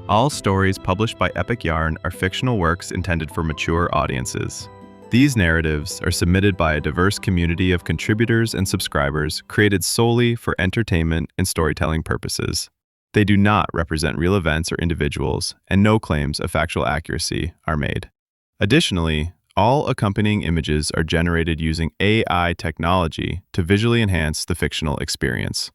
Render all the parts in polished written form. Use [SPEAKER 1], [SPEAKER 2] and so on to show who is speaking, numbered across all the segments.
[SPEAKER 1] All stories published by Epic Yarn are fictional works intended for mature audiences. These narratives are submitted by a diverse community of contributors and subscribers created solely for entertainment and storytelling purposes. They do not represent real events or individuals, and no claims of factual accuracy are made. Additionally, all accompanying images are generated using AI technology to visually enhance the fictional experience.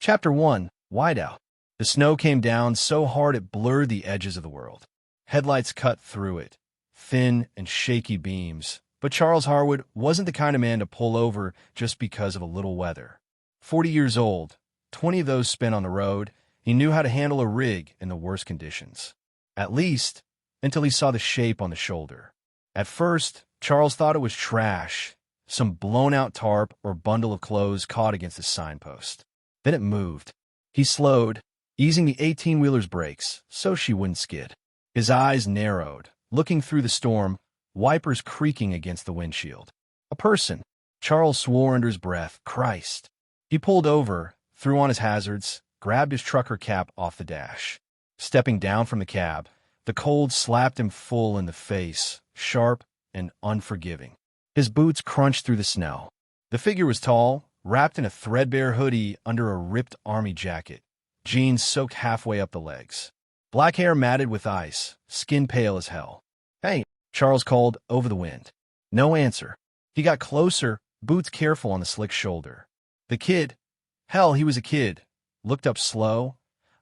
[SPEAKER 2] Chapter 1. Whiteout. The snow came down so hard it blurred the edges of the world. Headlights cut through it, thin and shaky beams. But Charles Harwood wasn't the kind of man to pull over just because of a little weather. 40 years old, 20 of those spent on the road, he knew how to handle a rig in the worst conditions. At least, until he saw the shape on the shoulder. At first, Charles thought it was trash, some blown-out tarp or bundle of clothes caught against a signpost. Then it moved. He slowed, easing the 18-wheeler's brakes so she wouldn't skid. His eyes narrowed, looking through the storm, wipers creaking against the windshield. A person. Charles swore under his breath, Christ. He pulled over, threw on his hazards, grabbed his trucker cap off the dash. Stepping down from the cab, the cold slapped him full in the face, sharp and unforgiving. His boots crunched through the snow. The figure was tall, wrapped in a threadbare hoodie under a ripped army jacket, jeans soaked halfway up the legs. Black hair matted with ice, skin pale as hell. Hey, Charles called over the wind. No answer. He got closer, boots careful on the slick shoulder. The kid, hell, he was a kid, looked up slow,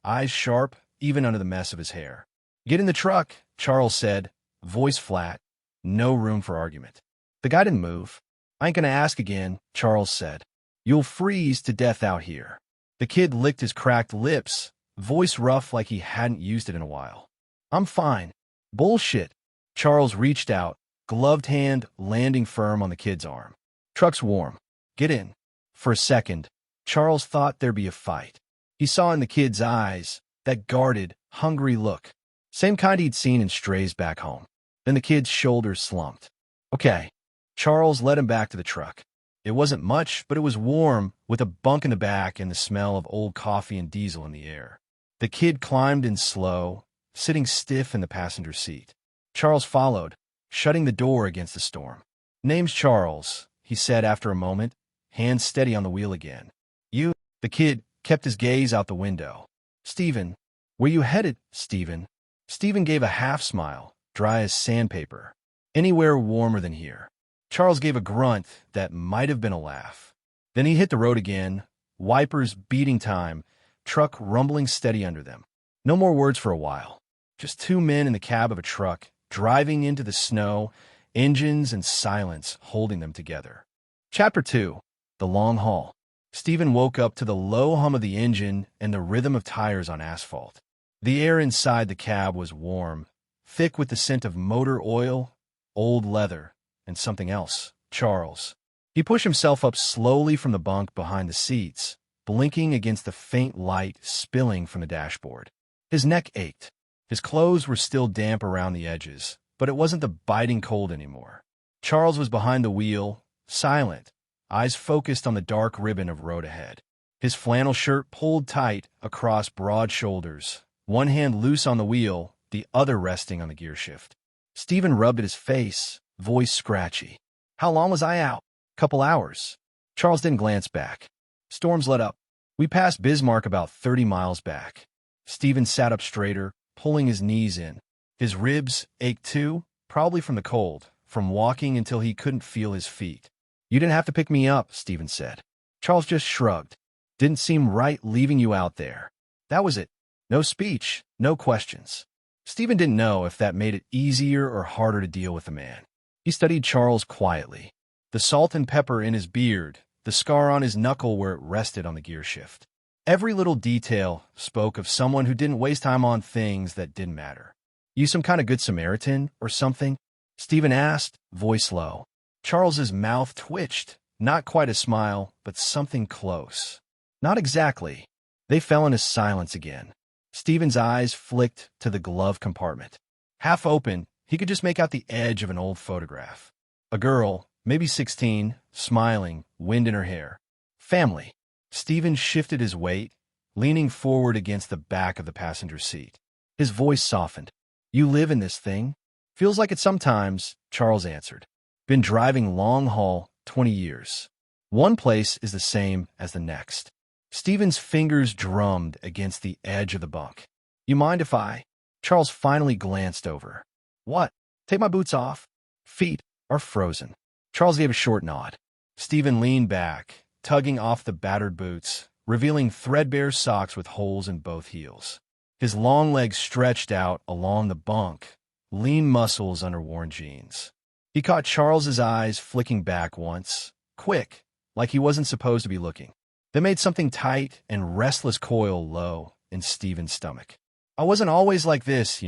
[SPEAKER 2] eyes sharp, even under the mess of his hair. Get in the truck, Charles said, voice flat, no room for argument. The guy didn't move. I ain't gonna ask again, Charles said. You'll freeze to death out here. The kid licked his cracked lips, voice rough like he hadn't used it in a while. I'm fine. Bullshit. Charles reached out, gloved hand landing firm on the kid's arm. Truck's warm. Get in. For a second, Charles thought there'd be a fight. He saw in the kid's eyes that guarded, hungry look. Same kind he'd seen in strays back home. Then the kid's shoulders slumped. Okay. Charles led him back to the truck. It wasn't much, but it was warm, with a bunk in the back and the smell of old coffee and diesel in the air. The kid climbed in slow, sitting stiff in the passenger seat. Charles followed, shutting the door against the storm. Name's Charles, he said after a moment, hands steady on the wheel again. You, the kid, kept his gaze out the window. Steven, where you headed, Steven? Steven gave a half-smile, dry as sandpaper. Anywhere warmer than here. Charles gave a grunt that might have been a laugh. Then he hit the road again, wipers beating time, truck rumbling steady under them. No more words for a while. Just two men in the cab of a truck, driving into the snow, engines and silence holding them together. Chapter 2. The Long Haul. Steven woke up to the low hum of the engine and the rhythm of tires on asphalt. The air inside the cab was warm, thick with the scent of motor oil, old leather, and something else, Charles. He pushed himself up slowly from the bunk behind the seats, blinking against the faint light spilling from the dashboard. His neck ached. His clothes were still damp around the edges, but it wasn't the biting cold anymore. Charles was behind the wheel, silent, eyes focused on the dark ribbon of road ahead. His flannel shirt pulled tight across broad shoulders, one hand loose on the wheel, the other resting on the gear shift. Steven rubbed at his face, voice scratchy. How long was I out? Couple hours. Charles didn't glance back. Storms let up. We passed Bismarck about 30 miles back. Steven sat up straighter, pulling his knees in. His ribs ached too, probably from the cold, from walking until he couldn't feel his feet. You didn't have to pick me up, Steven said. Charles just shrugged. Didn't seem right leaving you out there. That was it. No speech, no questions. Steven didn't know if that made it easier or harder to deal with the man. He studied Charles quietly. The salt and pepper in his beard, the scar on his knuckle where it rested on the gear shift. Every little detail spoke of someone who didn't waste time on things that didn't matter. You some kind of good Samaritan or something? Steven asked, voice low. Charles's mouth twitched, not quite a smile, but something close. Not exactly. They fell into silence again. Steven's eyes flicked to the glove compartment. Half open, he could just make out the edge of an old photograph. A girl, maybe 16, smiling, wind in her hair. Family. Steven shifted his weight, leaning forward against the back of the passenger seat. His voice softened. You live in this thing? Feels like it sometimes, Charles answered. Been driving long haul 20 years. One place is the same as the next. Steven's fingers drummed against the edge of the bunk. You mind if I? Charles finally glanced over. What? Take my boots off? Feet are frozen. Charles gave a short nod. Steven leaned back, tugging off the battered boots, revealing threadbare socks with holes in both heels. His long legs stretched out along the bunk, lean muscles under worn jeans. He caught Charles's eyes flicking back once, quick, like he wasn't supposed to be looking. They made something tight and restless coil low in Steven's stomach. I wasn't always like this,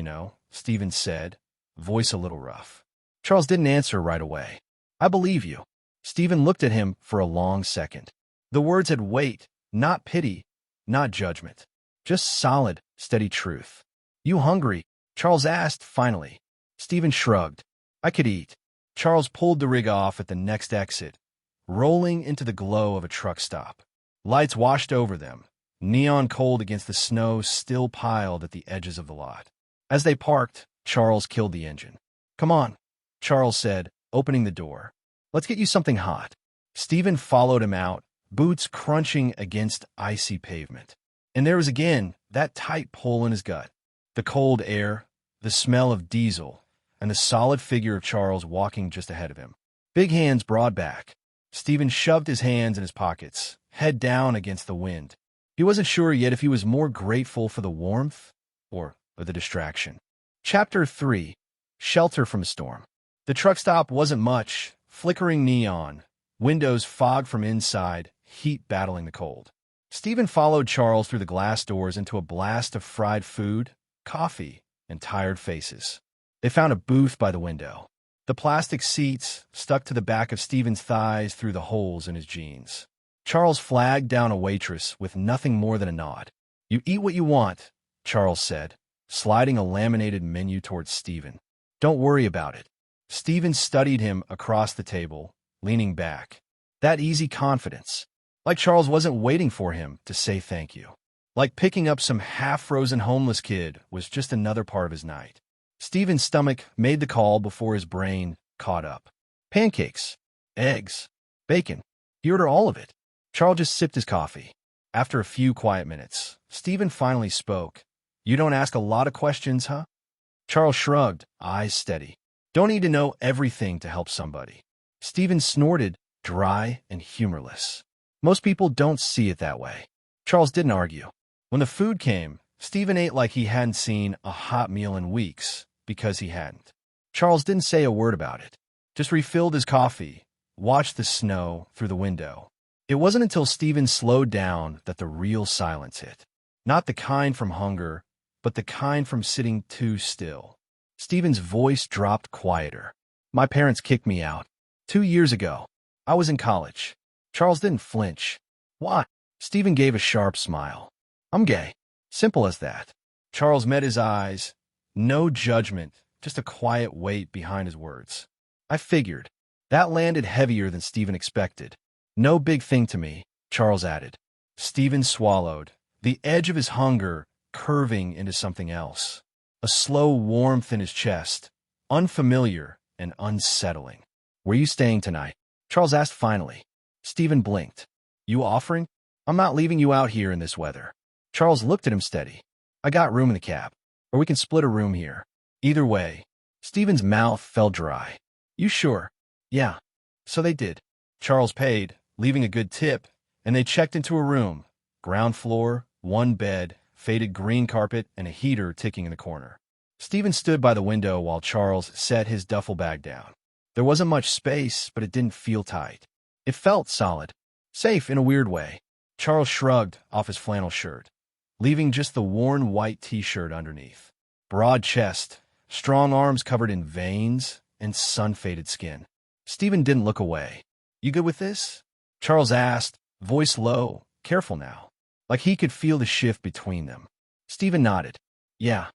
[SPEAKER 2] Steven said, voice a little rough. Charles didn't answer right away. I believe you. Steven looked at him for a long second. The words had weight, not pity, not judgment. Just solid, steady truth. You hungry? Charles asked finally. Steven shrugged. I could eat. Charles pulled the rig off at the next exit, rolling into the glow of a truck stop. Lights washed over them, neon cold against the snow still piled at the edges of the lot. As they parked, Charles killed the engine. Come on, Charles said, opening the door. Let's get you something hot. Steven followed him out, boots crunching against icy pavement. And there was again that tight pull in his gut. The cold air, the smell of diesel, and the solid figure of Charles walking just ahead of him. Big hands broad back. Steven shoved his hands in his pockets, head down against the wind. He wasn't sure yet if he was more grateful for the warmth or the distraction. Chapter 3. Shelter from a Storm. The truck stop wasn't much, flickering neon, windows fogged from inside, heat battling the cold. Steven followed Charles through the glass doors into a blast of fried food, coffee, and tired faces. They found a booth by the window. The plastic seats stuck to the back of Steven's thighs through the holes in his jeans. Charles flagged down a waitress with nothing more than a nod. You eat what you want, Charles said, sliding a laminated menu towards Steven. Don't worry about it. Steven studied him across the table, leaning back. That easy confidence. Like Charles wasn't waiting for him to say thank you. Like picking up some half-frozen homeless kid was just another part of his night. Steven's stomach made the call before his brain caught up. Pancakes, eggs, bacon. He ordered all of it. Charles just sipped his coffee. After a few quiet minutes, Steven finally spoke. You don't ask a lot of questions, huh? Charles shrugged, eyes steady. Don't need to know everything to help somebody. Steven snorted, dry and humorless. Most people don't see it that way. Charles didn't argue. When the food came, Steven ate like he hadn't seen a hot meal in weeks, because he hadn't. Charles didn't say a word about it. Just refilled his coffee, watched the snow through the window. It wasn't until Steven slowed down that the real silence hit. Not the kind from hunger, but the kind from sitting too still. Steven's voice dropped quieter. My parents kicked me out. 2 years ago. I was in college. Charles didn't flinch. Why? Steven gave a sharp smile. I'm gay. Simple as that. Charles met his eyes. No judgment, just a quiet weight behind his words. I figured. That landed heavier than Steven expected. No big thing to me, Charles added. Steven swallowed, the edge of his hunger curving into something else. A slow warmth in his chest, unfamiliar and unsettling. Where you staying tonight? Charles asked finally. Steven blinked. You offering? I'm not leaving you out here in this weather. Charles looked at him steady. I got room in the cab, or we can split a room here. Either way. Steven's mouth fell dry. You sure? Yeah. So they did. Charles paid, leaving a good tip, and they checked into a room. Ground floor, one bed, faded green carpet, and a heater ticking in the corner. Steven stood by the window while Charles set his duffel bag down. There wasn't much space, but it didn't feel tight. It felt solid. Safe in a weird way. Charles shrugged off his flannel shirt, leaving just the worn white t-shirt underneath. Broad chest, strong arms covered in veins, and sun-faded skin. Steven didn't look away. You good with this? Charles asked, voice low, careful now, like he could feel the shift between them. Steven nodded. Yeah.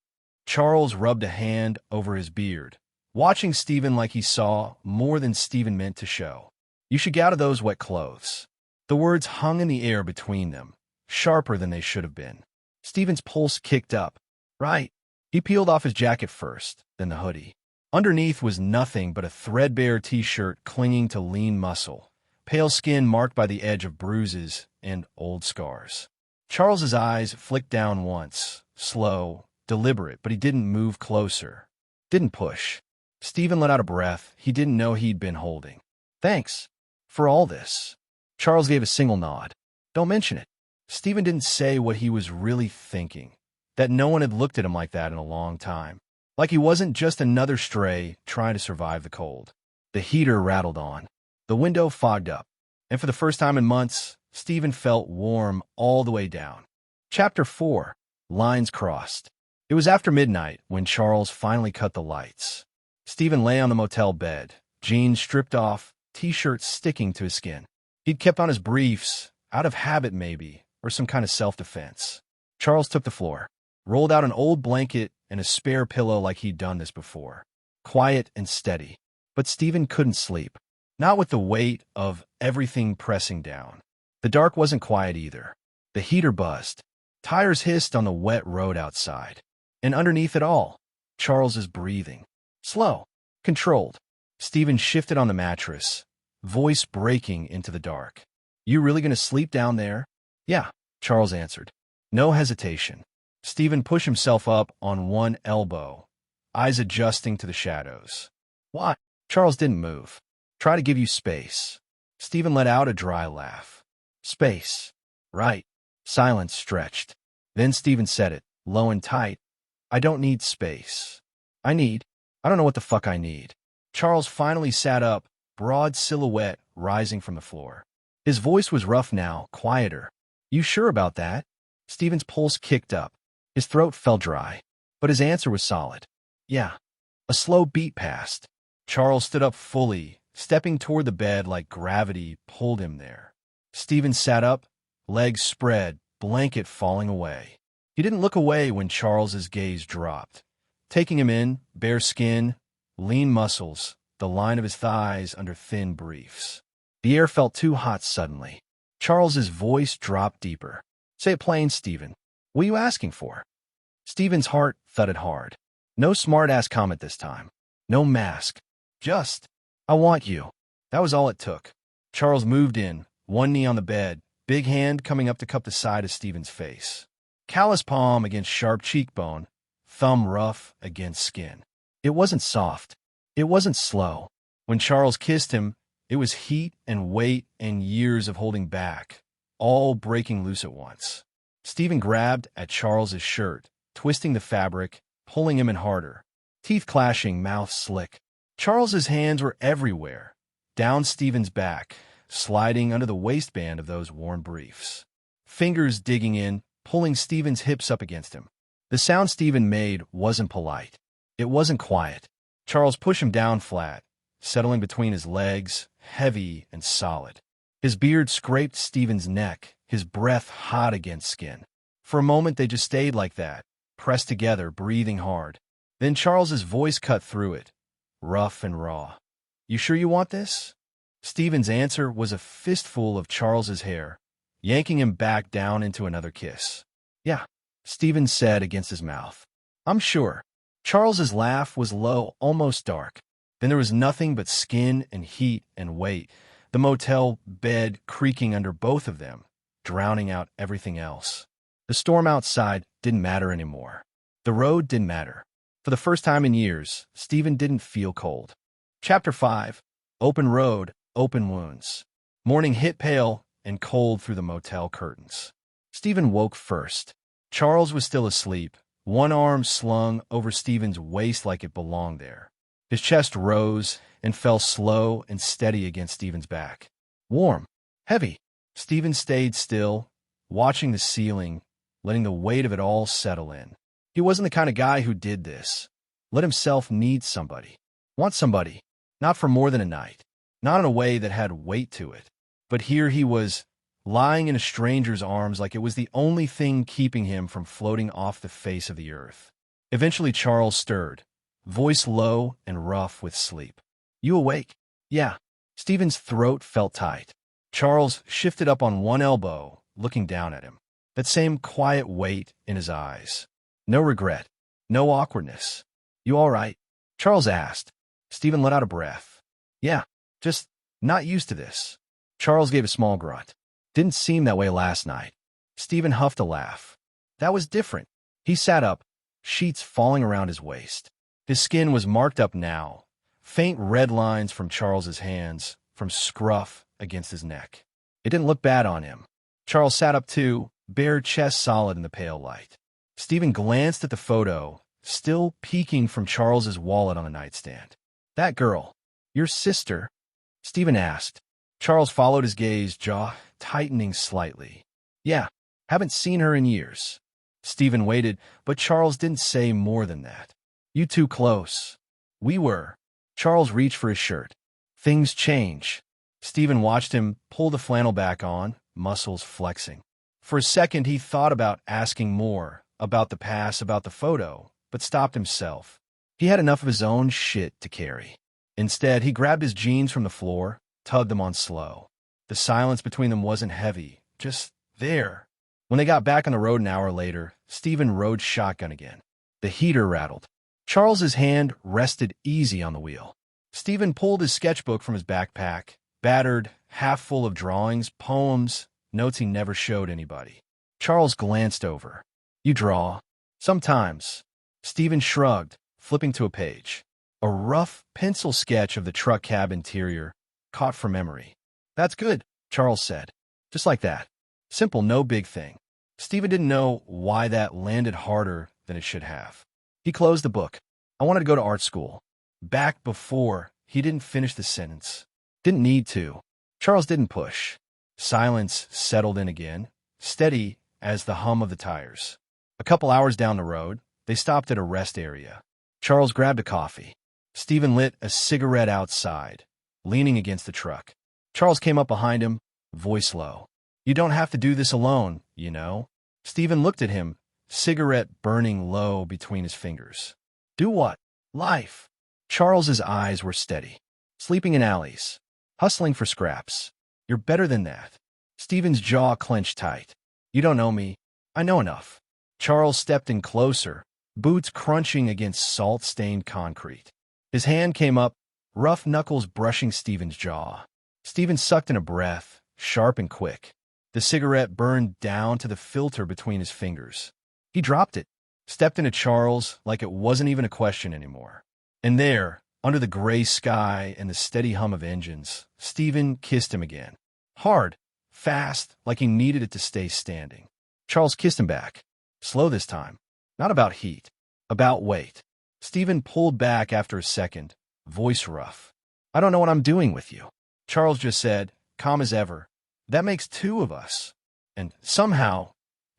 [SPEAKER 2] Charles rubbed a hand over his beard, watching Steven like he saw more than Steven meant to show. You should get out of those wet clothes. The words hung in the air between them, sharper than they should have been. Steven's pulse kicked up. Right. He peeled off his jacket first, then the hoodie. Underneath was nothing but a threadbare t-shirt clinging to lean muscle, pale skin marked by the edge of bruises and old scars. Charles's eyes flicked down once, slow, deliberate, but he didn't move closer. Didn't push. Steven let out a breath he didn't know he'd been holding. Thanks. For all this. Charles gave a single nod. Don't mention it. Steven didn't say what he was really thinking. That no one had looked at him like that in a long time. Like he wasn't just another stray trying to survive the cold. The heater rattled on. The window fogged up. And for the first time in months, Steven felt warm all the way down. Chapter 4. Lines Crossed. It was after midnight when Charles finally cut the lights. Steven lay on the motel bed, jeans stripped off, t-shirt sticking to his skin. He'd kept on his briefs, out of habit maybe, or some kind of self-defense. Charles took the floor, rolled out an old blanket and a spare pillow like he'd done this before. Quiet and steady. But Steven couldn't sleep. Not with the weight of everything pressing down. The dark wasn't quiet either. The heater buzzed. Tires hissed on the wet road outside. And underneath it all, Charles's breathing. Slow. Controlled. Steven shifted on the mattress, voice breaking into the dark. You really gonna sleep down there? Yeah, Charles answered. No hesitation. Steven pushed himself up on one elbow, eyes adjusting to the shadows. Why? Charles didn't move. Try to give you space. Steven let out a dry laugh. Space. Right. Silence stretched. Then Steven said it, low and tight. I don't need space. I don't know what the fuck I need. Charles finally sat up, broad silhouette rising from the floor. His voice was rough now, quieter. You sure about that? Steven's pulse kicked up. His throat felt dry, but his answer was solid. Yeah. A slow beat passed. Charles stood up fully, stepping toward the bed like gravity pulled him there. Steven sat up, legs spread, blanket falling away. He didn't look away when Charles's gaze dropped, taking him in, bare skin, lean muscles, the line of his thighs under thin briefs. The air felt too hot suddenly. Charles's voice dropped deeper. Say it plain, Steven. What are you asking for? Steven's heart thudded hard. No smart-ass comment this time. No mask. Just, I want you. That was all it took. Charles moved in, one knee on the bed, big hand coming up to cup the side of Steven's face. Callous palm against sharp cheekbone, thumb rough against skin. It wasn't soft. It wasn't slow. When Charles kissed him, it was heat and weight and years of holding back, all breaking loose at once. Steven grabbed at Charles's shirt, twisting the fabric, pulling him in harder. Teeth clashing, mouth slick. Charles's hands were everywhere, down Steven's back, sliding under the waistband of those worn briefs. Fingers digging in, pulling Steven's hips up against him. The sound Steven made wasn't polite. It wasn't quiet. Charles pushed him down flat, settling between his legs, heavy and solid. His beard scraped Steven's neck, his breath hot against skin. For a moment they just stayed like that, pressed together, breathing hard. Then Charles's voice cut through it, rough and raw. You sure you want this? Steven's answer was a fistful of Charles's hair, yanking him back down into another kiss. Yeah, Steven said against his mouth. I'm sure. Charles's laugh was low, almost dark. Then there was nothing but skin and heat and weight, the motel bed creaking under both of them, drowning out everything else. The storm outside didn't matter anymore. The road didn't matter. For the first time in years, Steven didn't feel cold. Chapter 5. Open road, open wounds. Morning hit pale and cold through the motel curtains. Steven woke first. Charles was still asleep, one arm slung over Steven's waist like it belonged there. His chest rose and fell slow and steady against Steven's back. Warm, heavy. Steven stayed still, watching the ceiling, letting the weight of it all settle in. He wasn't the kind of guy who did this. Let himself need somebody. Want somebody. Not for more than a night. Not in a way that had weight to it. But here he was, lying in a stranger's arms like it was the only thing keeping him from floating off the face of the earth. Eventually Charles stirred, voice low and rough with sleep. You awake? Yeah. Steven's throat felt tight. Charles shifted up on one elbow, looking down at him. That same quiet weight in his eyes. No regret. No awkwardness. "You all right?" Charles asked. Steven let out a breath. "Yeah, just not used to this." Charles gave a small grunt. "Didn't seem that way last night." Steven huffed a laugh. "That was different." He sat up, sheets falling around his waist. His skin was marked up now, faint red lines from Charles's hands, from scruff against his neck. It didn't look bad on him. Charles sat up too, bare chest solid in the pale light. Steven glanced at the photo, still peeking from Charles's wallet on the nightstand. "That girl, your sister?" Steven asked. Charles followed his gaze, jaw tightening slightly. "Yeah, haven't seen her in years." Steven waited, but Charles didn't say more than that. "You too close." "We were." Charles reached for his shirt. "Things change." Steven watched him pull the flannel back on, muscles flexing. For a second, he thought about asking more, about the past, about the photo, but stopped himself. He had enough of his own shit to carry. Instead, he grabbed his jeans from the floor, tugged them on slow. The silence between them wasn't heavy, just there. When they got back on the road an hour later, Steven rode shotgun again. The heater rattled. Charles's hand rested easy on the wheel. Steven pulled his sketchbook from his backpack, battered, half full of drawings, poems, notes he never showed anybody. Charles glanced over. "You draw?" "Sometimes." Steven shrugged, flipping to a page. A rough pencil sketch of the truck cab interior, caught from memory. "That's good," Charles said. "Just like that. Simple, no big thing." Steven didn't know why that landed harder than it should have. He closed the book. "I wanted to go to art school." Back before, he didn't finish the sentence. Didn't need to. Charles didn't push. Silence settled in again, steady as the hum of the tires. A couple hours down the road, they stopped at a rest area. Charles grabbed a coffee. Steven lit a cigarette outside, leaning against the truck. Charles came up behind him, voice low. "You don't have to do this alone, you know." Steven looked at him, cigarette burning low between his fingers. "Do what?" "Life." Charles's eyes were steady. "Sleeping in alleys. Hustling for scraps. You're better than that." Steven's jaw clenched tight. "You don't know me. I know enough." Charles stepped in closer, boots crunching against salt-stained concrete. His hand came up, rough knuckles brushing Steven's jaw. Steven sucked in a breath, sharp and quick. The cigarette burned down to the filter between his fingers. He dropped it, stepped into Charles like it wasn't even a question anymore. And there, under the gray sky and the steady hum of engines, Steven kissed him again. Hard, fast, like he needed it to stay standing. Charles kissed him back. Slow this time. Not about heat. About weight. Steven pulled back after a second, voice rough. "I don't know what I'm doing with you." Charles just said, calm as ever, "That makes two of us." And somehow,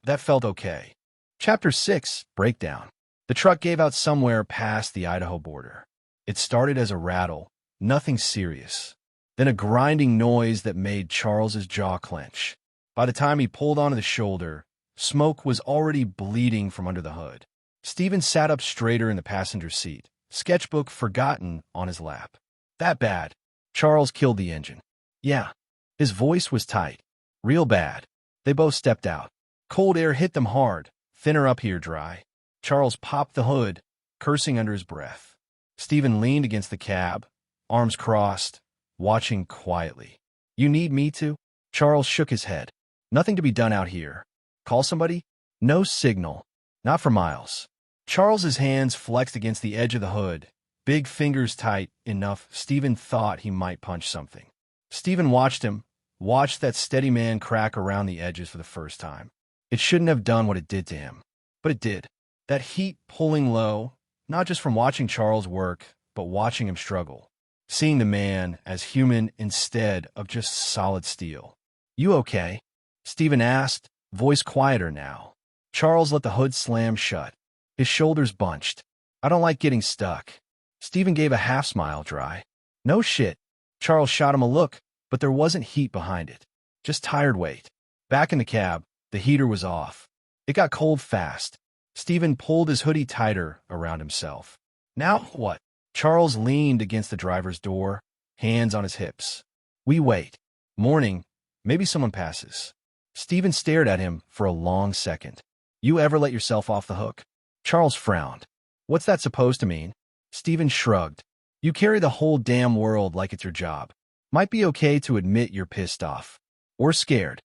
[SPEAKER 2] that felt okay. Chapter 6, Breakdown. The truck gave out somewhere past the Idaho border. It started as a rattle, nothing serious. Then a grinding noise that made Charles's jaw clench. By the time he pulled onto the shoulder, smoke was already bleeding from under the hood. Steven sat up straighter in the passenger seat, sketchbook forgotten on his lap. "That bad?" Charles killed the engine. "Yeah." His voice was tight. "Real bad." They both stepped out. Cold air hit them hard, thinner up here dry. Charles popped the hood, cursing under his breath. Steven leaned against the cab, arms crossed, watching quietly. "You need me to?" Charles shook his head. "Nothing to be done out here." "Call somebody?" "No signal. Not for miles." Charles's hands flexed against the edge of the hood, big fingers tight enough Steven thought he might punch something. Steven watched him, watched that steady man crack around the edges for the first time. It shouldn't have done what it did to him, but it did. That heat pulling low, not just from watching Charles work, but watching him struggle. Seeing the man as human instead of just solid steel. "You okay?" Steven asked, voice quieter now. Charles let the hood slam shut. His shoulders bunched. "I don't like getting stuck." Steven gave a half-smile dry. "No shit." Charles shot him a look, but there wasn't heat behind it. Just tired weight. Back in the cab, the heater was off. It got cold fast. Steven pulled his hoodie tighter around himself. "Now what?" Charles leaned against the driver's door, hands on his hips. "We wait." Morning, Maybe someone passes. Steven stared at him for a long second. You ever let yourself off the hook? Charles frowned. What's that supposed to mean? Steven shrugged. You carry the whole damn world like it's your job. Might be okay to admit you're pissed off. Or scared.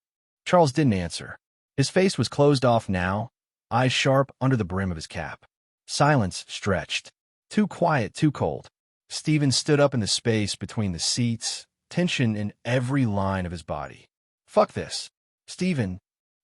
[SPEAKER 2] Charles didn't answer. His face was closed off now, eyes sharp under the brim of his cap. Silence stretched. Too quiet, too cold. Steven stood up in the space between the seats, tension in every line of his body. Fuck this. Steven.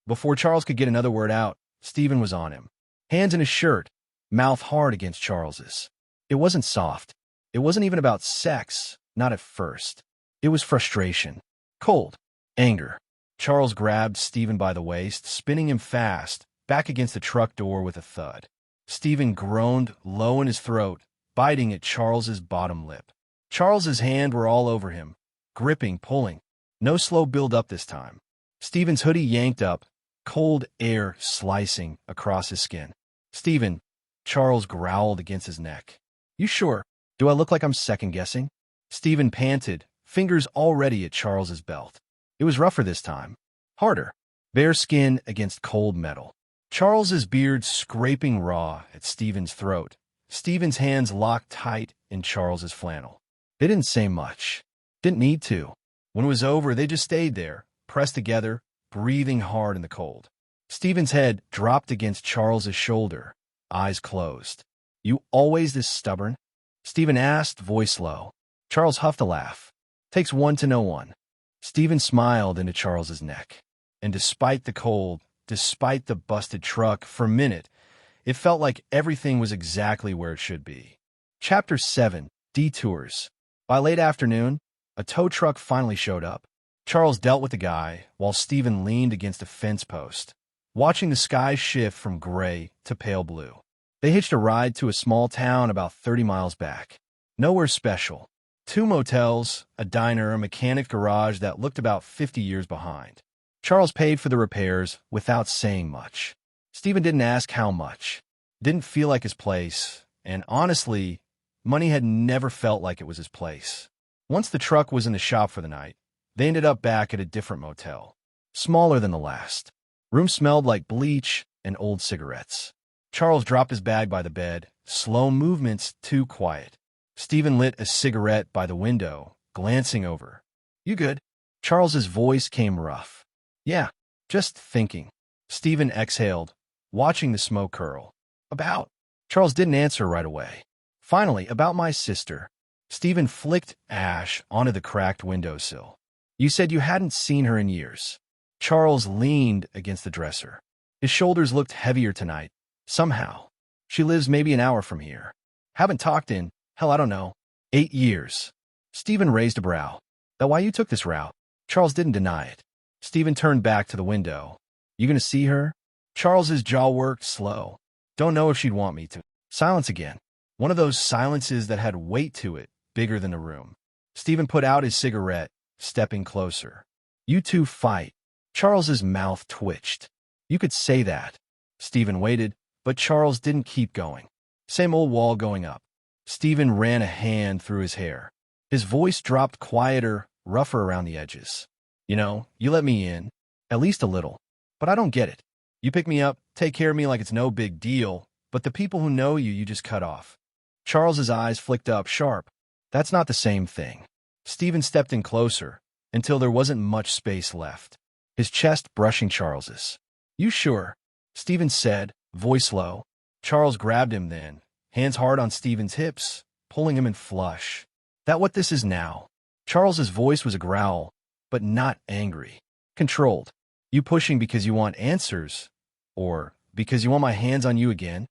[SPEAKER 2] Before Charles could get another word out, Steven was on him. Hands in his shirt, mouth hard against Charles's. It wasn't soft. It wasn't even about sex, not at first. It was frustration. Cold. Anger. Charles grabbed Steven by the waist, spinning him fast, back against the truck door with a thud. Steven groaned low in his throat, biting at Charles's bottom lip. Charles's hands were all over him, gripping, pulling. No slow build-up this time. Steven's hoodie yanked up, cold air slicing across his skin. Steven, Charles growled against his neck. You sure? Do I look like I'm second-guessing? Steven panted, fingers already at Charles's belt. It was rougher this time. Harder. Bare skin against cold metal. Charles's beard scraping raw at Steven's throat. Steven's hands locked tight in Charles's flannel. They didn't say much. Didn't need to. When it was over, they just stayed there, pressed together, breathing hard in the cold. Steven's head dropped against Charles's shoulder, eyes closed. You always this stubborn? Steven asked, voice low. Charles huffed a laugh. Takes one to know one. Steven smiled into Charles's neck. And despite the cold, despite the busted truck, for a minute, it felt like everything was exactly where it should be. Chapter 7, Detours. By late afternoon, a tow truck finally showed up. Charles dealt with the guy, while Steven leaned against a fence post, watching the sky shift from gray to pale blue. They hitched a ride to a small town about 30 miles back. Nowhere special. 2 motels, a diner, a mechanic garage that looked about 50 years behind. Charles paid for the repairs without saying much. Steven didn't ask how much. Didn't feel like his place, and honestly, money had never felt like it was his place. Once the truck was in the shop for the night, they ended up back at a different motel. Smaller than the last. Room smelled like bleach and old cigarettes. Charles dropped his bag by the bed, slow movements, too quiet. Steven lit a cigarette by the window, glancing over. You good? Charles's voice came rough. Yeah, just thinking. Steven exhaled, watching the smoke curl. About? Charles didn't answer right away. Finally, about my sister. Steven flicked ash onto the cracked windowsill. You said you hadn't seen her in years. Charles leaned against the dresser. His shoulders looked heavier tonight. Somehow. She lives maybe an hour from here. Haven't talked in, hell, I don't know, 8 years. Steven raised a brow. That why you took this route? Charles didn't deny it. Steven turned back to the window. You gonna see her? Charles's jaw worked slow. Don't know if she'd want me to. Silence again. One of those silences that had weight to it, bigger than the room. Steven put out his cigarette, stepping closer. You two fight. Charles's mouth twitched. You could say that. Steven waited, but Charles didn't keep going. Same old wall going up. Steven ran a hand through his hair. His voice dropped quieter, rougher around the edges. You know, you let me in. At least a little. But I don't get it. You pick me up, take care of me like it's no big deal, but the people who know you, you just cut off. Charles's eyes flicked up sharp. That's not the same thing. Steven stepped in closer, until there wasn't much space left. His chest brushing Charles's. You sure? Steven said, voice low. Charles grabbed him then, hands hard on Steven's hips, pulling him in flush. That what this is now? Charles's voice was a growl, but not angry. Controlled. You pushing because you want answers, or because you want my hands on you again?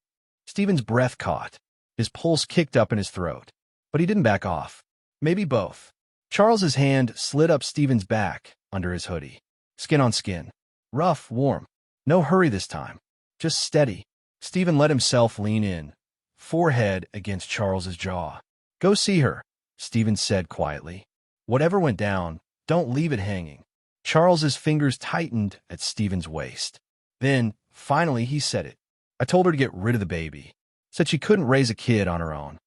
[SPEAKER 2] Steven's breath caught. His pulse kicked up in his throat. But he didn't back off. Maybe both. Charles's hand slid up Steven's back, under his hoodie. Skin on skin. Rough, warm. No hurry this time. Just steady. Steven let himself lean in, forehead against Charles's jaw. Go see her, Steven said quietly. Whatever went down, don't leave it hanging. Charles's fingers tightened at Steven's waist. Then, finally, he said it. I told her to get rid of the baby. Said she couldn't raise a kid on her own.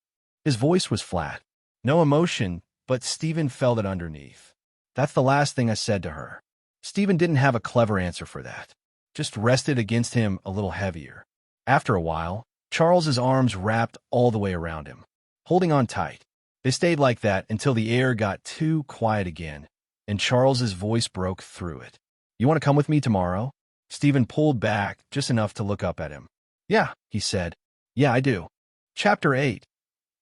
[SPEAKER 2] His voice was flat. No emotion, but Steven felt it underneath. That's the last thing I said to her. Steven didn't have a clever answer for that. Just rested against him a little heavier. After a while, Charles's arms wrapped all the way around him, holding on tight. They stayed like that until the air got too quiet again, and Charles's voice broke through it. "You want to come with me tomorrow?" Steven pulled back just enough to look up at him. "Yeah," he said. "Yeah, I do." Chapter 8.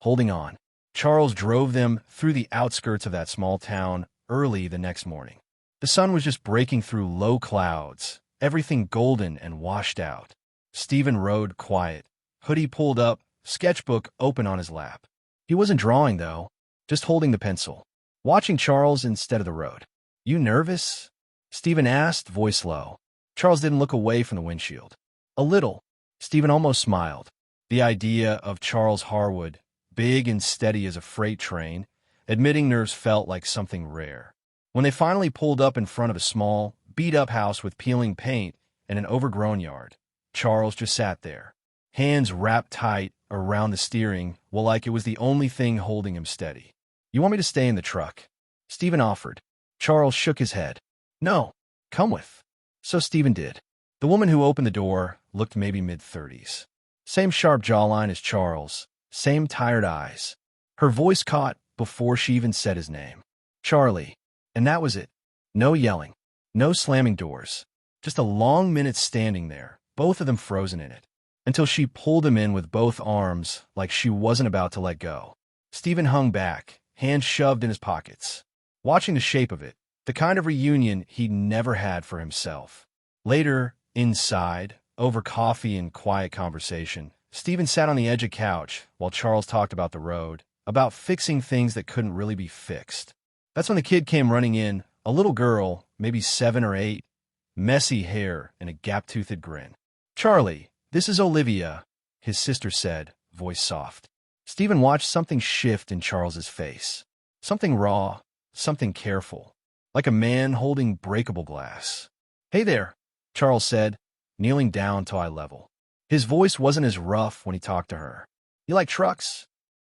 [SPEAKER 2] Holding on. Charles drove them through the outskirts of that small town early the next morning. The sun was just breaking through low clouds, everything golden and washed out. Steven rode quiet, hoodie pulled up, sketchbook open on his lap. He wasn't drawing, though, just holding the pencil, watching Charles instead of the road. "You nervous?" Steven asked, voice low. Charles didn't look away from the windshield. "A little." Steven almost smiled. The idea of Charles Harwood, big and steady as a freight train, admitting nerves felt like something rare. When they finally pulled up in front of a small, beat-up house with peeling paint and an overgrown yard, Charles just sat there, hands wrapped tight around the steering, like it was the only thing holding him steady. "You want me to stay in the truck?" Steven offered. Charles shook his head. "No, come with." So Steven did. The woman who opened the door looked maybe mid-30s. Same sharp jawline as Charles, same tired eyes. Her voice caught before she even said his name. "Charlie." And that was it. No yelling, no slamming doors. Just a long minute standing there, both of them frozen in it, until she pulled him in with both arms like she wasn't about to let go. Steven hung back, hands shoved in his pockets, watching the shape of it, the kind of reunion he'd never had for himself. Later, inside, over coffee and quiet conversation, Steven sat on the edge of the couch while Charles talked about the road, about fixing things that couldn't really be fixed. That's when the kid came running in, a little girl, maybe 7 or 8, messy hair and a gap-toothed grin. "Charlie, this is Olivia," his sister said, voice soft. Steven watched something shift in Charles's face. Something raw, something careful, like a man holding breakable glass. "Hey there," Charles said, kneeling down to eye level. His voice wasn't as rough when he talked to her. "You like trucks?"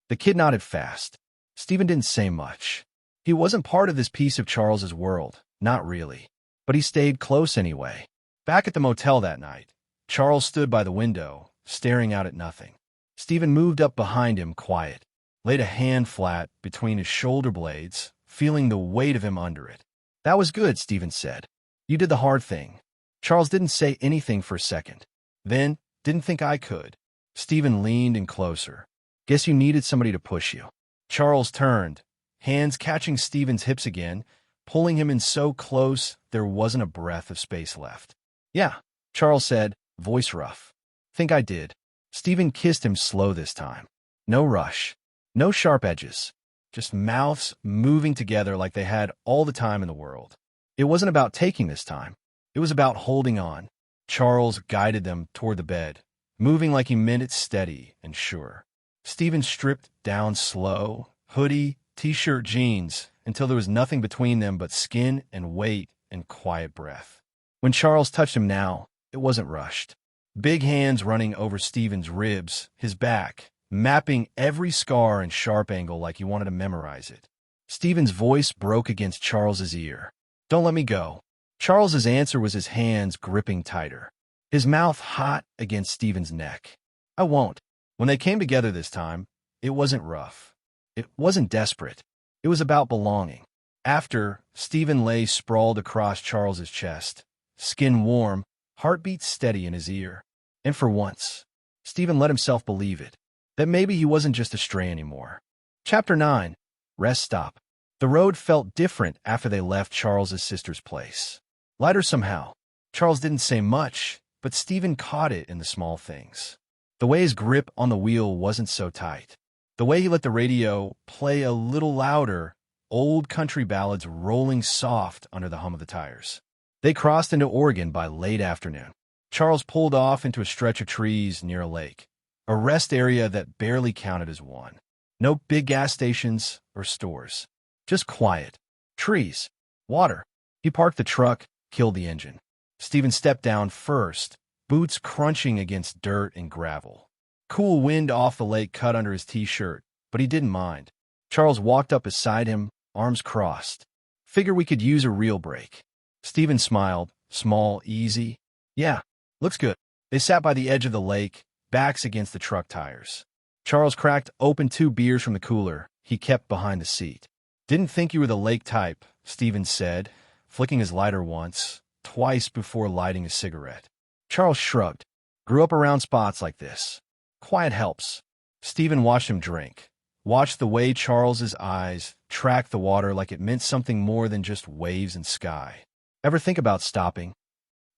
[SPEAKER 2] The kid nodded fast. Steven didn't say much. He wasn't part of this piece of Charles's world, not really. But he stayed close anyway. Back at the motel that night, Charles stood by the window, staring out at nothing. Steven moved up behind him, quiet, laid a hand flat between his shoulder blades, feeling the weight of him under it. "That was good," Steven said. "You did the hard thing." Charles didn't say anything for a second. Then, "Didn't think I could." Steven leaned in closer. "Guess you needed somebody to push you." Charles turned, hands catching Steven's hips again, pulling him in so close there wasn't a breath of space left. "Yeah," Charles said, voice rough. "Think I did." Steven kissed him slow this time. No rush, no sharp edges, just mouths moving together like they had all the time in the world. It wasn't about taking this time. It was about holding on. Charles guided them toward the bed, moving like he meant it steady and sure. Steven stripped down slow, hoodie, t-shirt, jeans, until there was nothing between them but skin and weight and quiet breath. When Charles touched him now, it wasn't rushed. Big hands running over Steven's ribs, his back, mapping every scar and sharp angle like he wanted to memorize it. Steven's voice broke against Charles's ear. "Don't let me go." Charles's answer was his hands gripping tighter, his mouth hot against Steven's neck. "I won't." When they came together this time, it wasn't rough. It wasn't desperate. It was about belonging. After, Steven lay sprawled across Charles's chest, skin warm, heartbeat steady in his ear. And for once, Steven let himself believe it, that maybe he wasn't just a stray anymore. Chapter 9. Rest Stop. The road felt different after they left Charles's sister's place. Lighter somehow. Charles didn't say much, but Steven caught it in the small things. The way his grip on the wheel wasn't so tight. The way he let the radio play a little louder, old country ballads rolling soft under the hum of the tires. They crossed into Oregon by late afternoon. Charles pulled off into a stretch of trees near a lake, a rest area that barely counted as one. No big gas stations or stores. Just quiet. Trees. Water. He parked the truck, killed the engine. Steven stepped down first, boots crunching against dirt and gravel. Cool wind off the lake cut under his t-shirt, but he didn't mind. Charles walked up beside him, arms crossed. "Figure we could use a real break." Steven smiled. Small, easy. Yeah, looks good. They sat by the edge of the lake, backs against the truck tires. Charles cracked open 2 beers from the cooler he kept behind the seat. Didn't think you were the lake type, Steven said, flicking his lighter once, twice before lighting a cigarette. Charles shrugged. Grew up around spots like this. Quiet helps. Steven watched him drink. Watched the way Charles's eyes tracked the water like it meant something more than just waves and sky. Ever think about stopping?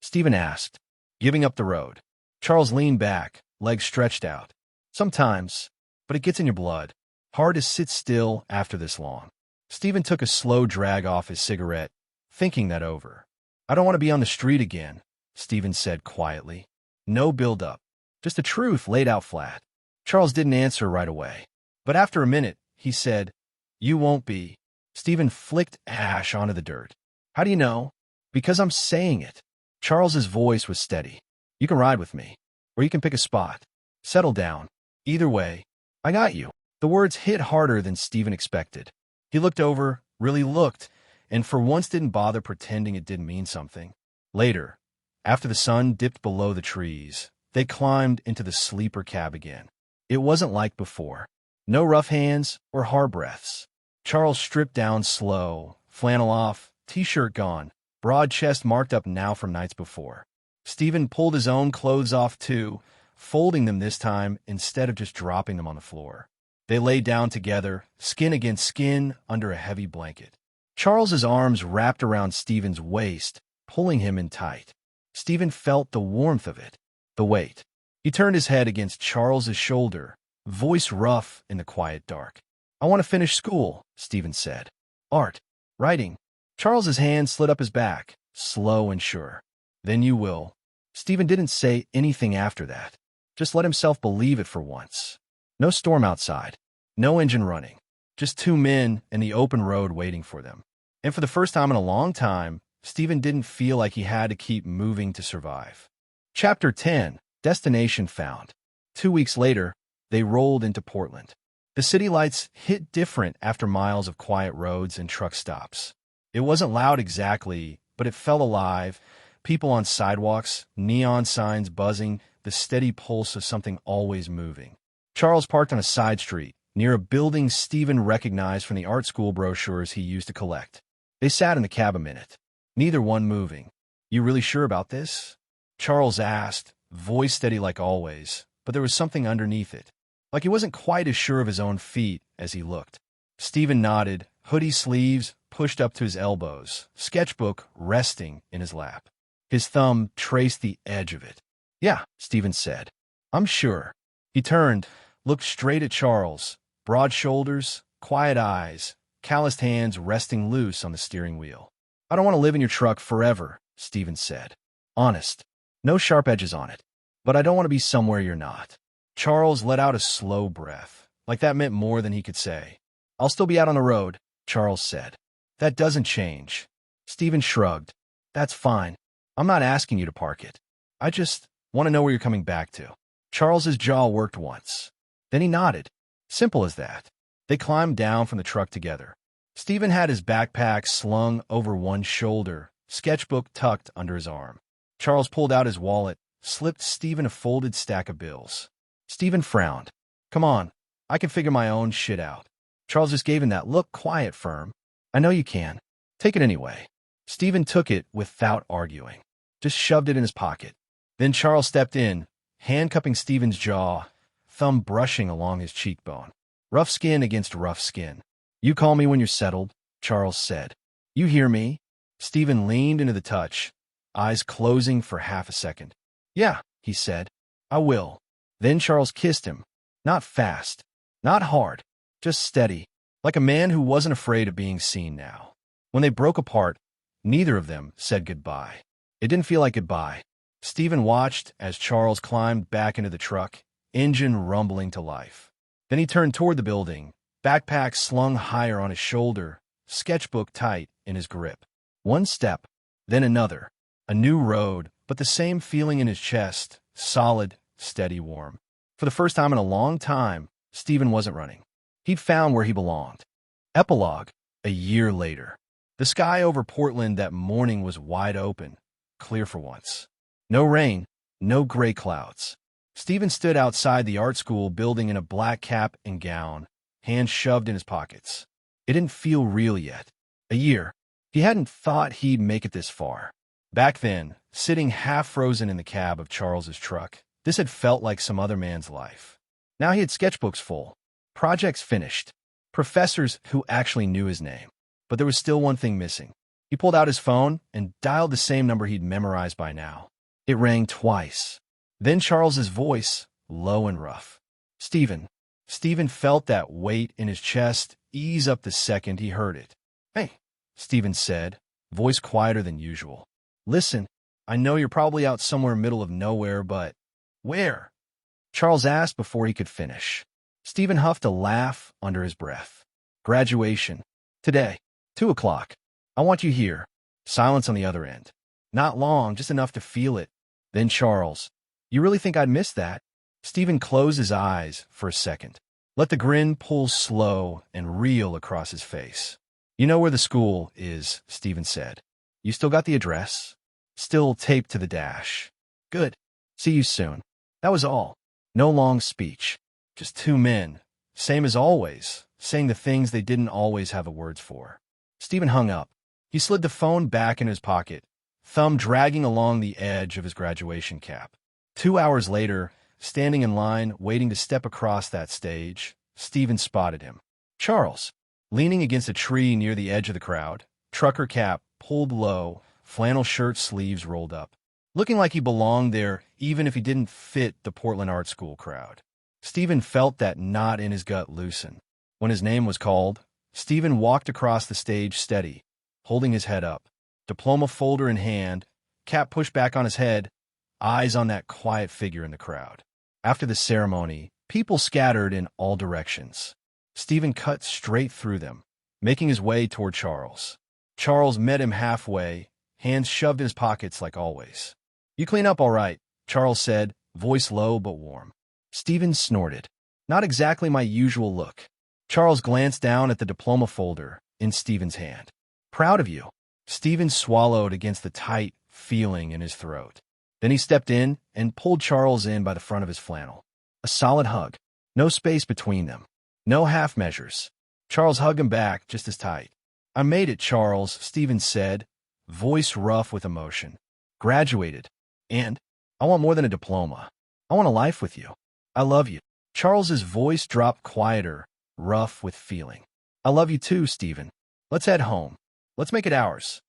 [SPEAKER 2] Steven asked, giving up the road. Charles leaned back, legs stretched out. Sometimes, but it gets in your blood. Hard to sit still after this long. Steven took a slow drag off his cigarette, thinking that over. I don't want to be on the street again, Steven said quietly. No build-up. Just the truth laid out flat. Charles didn't answer right away. But after a minute, he said, You won't be. Steven flicked ash onto the dirt. How do you know? Because I'm saying it. Charles's voice was steady. You can ride with me, or you can pick a spot. Settle down. Either way, I got you. The words hit harder than Steven expected. He looked over, really looked, and for once didn't bother pretending it didn't mean something. Later, after the sun dipped below the trees, they climbed into the sleeper cab again. It wasn't like before. No rough hands or hard breaths. Charles stripped down slow, flannel off, t-shirt gone, broad chest marked up now from nights before. Steven pulled his own clothes off too, folding them this time instead of just dropping them on the floor. They lay down together, skin against skin, under a heavy blanket. Charles's arms wrapped around Steven's waist, pulling him in tight. Steven felt the warmth of it, the weight. He turned his head against Charles's shoulder, voice rough in the quiet dark. I want to finish school, Steven said. Art. Writing. Charles's hand slid up his back, slow and sure. Then you will. Steven didn't say anything after that. Just let himself believe it for once. No storm outside. No engine running. Just 2 men and the open road waiting for them. And for the first time in a long time, Steven didn't feel like he had to keep moving to survive. Chapter 10. Destination Found. 2 weeks later, they rolled into Portland. The city lights hit different after miles of quiet roads and truck stops. It wasn't loud exactly, but it felt alive. People on sidewalks, neon signs buzzing, the steady pulse of something always moving. Charles parked on a side street, near a building Steven recognized from the art school brochures he used to collect. They sat in the cab a minute, neither one moving. You really sure about this? Charles asked, voice steady like always, but there was something underneath it. Like he wasn't quite as sure of his own feet as he looked. Steven nodded, hoodie sleeves pushed up to his elbows, sketchbook resting in his lap. His thumb traced the edge of it. Yeah, Steven said. I'm sure. He turned, looked straight at Charles, broad shoulders, quiet eyes, calloused hands resting loose on the steering wheel. I don't want to live in your truck forever, Steven said. Honest. No sharp edges on it. But I don't want to be somewhere you're not. Charles let out a slow breath, like that meant more than he could say. I'll still be out on the road, Charles said. That doesn't change. Steven shrugged. That's fine. I'm not asking you to park it. I just want to know where you're coming back to. Charles's jaw worked once. Then he nodded. Simple as that. They climbed down from the truck together. Steven had his backpack slung over one shoulder, sketchbook tucked under his arm. Charles pulled out his wallet, slipped Steven a folded stack of bills. Steven frowned. Come on, I can figure my own shit out. Charles just gave him that look, quiet, firm. I know you can. Take it anyway. Steven took it without arguing. Just shoved it in his pocket. Then Charles stepped in, handcuffing Steven's jaw, thumb brushing along his cheekbone. Rough skin against rough skin. You call me when you're settled, Charles said. You hear me? Steven leaned into the touch, eyes closing for half a second. Yeah, he said. I will. Then Charles kissed him. Not fast. Not hard. Just steady. Like a man who wasn't afraid of being seen now. When they broke apart, neither of them said goodbye. It didn't feel like goodbye. Steven watched as Charles climbed back into the truck, engine rumbling to life. Then he turned toward the building, backpack slung higher on his shoulder, sketchbook tight in his grip. One step, then another. A new road, but the same feeling in his chest, solid, steady, warm. For the first time in a long time, Steven wasn't running. He'd found where he belonged. Epilogue, a year later. The sky over Portland that morning was wide open, clear for once. No rain, no gray clouds. Steven stood outside the art school building in a black cap and gown, hands shoved in his pockets. It didn't feel real yet. A year. He hadn't thought he'd make it this far. Back then, sitting half-frozen in the cab of Charles's truck, this had felt like some other man's life. Now he had sketchbooks full, projects finished, professors who actually knew his name. But there was still one thing missing. He pulled out his phone and dialed the same number he'd memorized by now. It rang twice. Then Charles's voice, low and rough. Steven. Steven felt that weight in his chest ease up the second he heard it. Hey, Steven said, voice quieter than usual. Listen, I know you're probably out somewhere middle of nowhere, but where? Charles asked before he could finish. Steven huffed a laugh under his breath. Graduation. Today. 2 o'clock. I want you here. Silence on the other end. Not long, just enough to feel it. Then Charles. You really think I'd miss that? Steven closed his eyes for a second. Let the grin pull slow and real across his face. You know where the school is, Steven said. You still got the address? Still taped to the dash. Good. See you soon. That was all. No long speech. Just two men, same as always, saying the things they didn't always have the words for. Steven hung up. He slid the phone back in his pocket, thumb dragging along the edge of his graduation cap. 2 hours later, standing in line, waiting to step across that stage, Steven spotted him. Charles, leaning against a tree near the edge of the crowd, trucker cap pulled low, flannel shirt sleeves rolled up. Looking like he belonged there, even if he didn't fit the Portland Art School crowd. Steven felt that knot in his gut loosen. When his name was called, Steven walked across the stage steady, holding his head up, diploma folder in hand, cap pushed back on his head, eyes on that quiet figure in the crowd. After the ceremony, people scattered in all directions. Steven cut straight through them, making his way toward Charles. Charles met him halfway, hands shoved in his pockets like always. You clean up all right, Charles said, voice low but warm. Steven snorted. Not exactly my usual look. Charles glanced down at the diploma folder in Steven's hand. Proud of you. Steven swallowed against the tight feeling in his throat. Then he stepped in and pulled Charles in by the front of his flannel. A solid hug. No space between them. No half measures. Charles hugged him back just as tight. I made it, Charles, Steven said, voice rough with emotion. Graduated. And I want more than a diploma. I want a life with you. I love you. Charles's voice dropped quieter, rough with feeling. I love you too, Steven. Let's head home. Let's make it ours.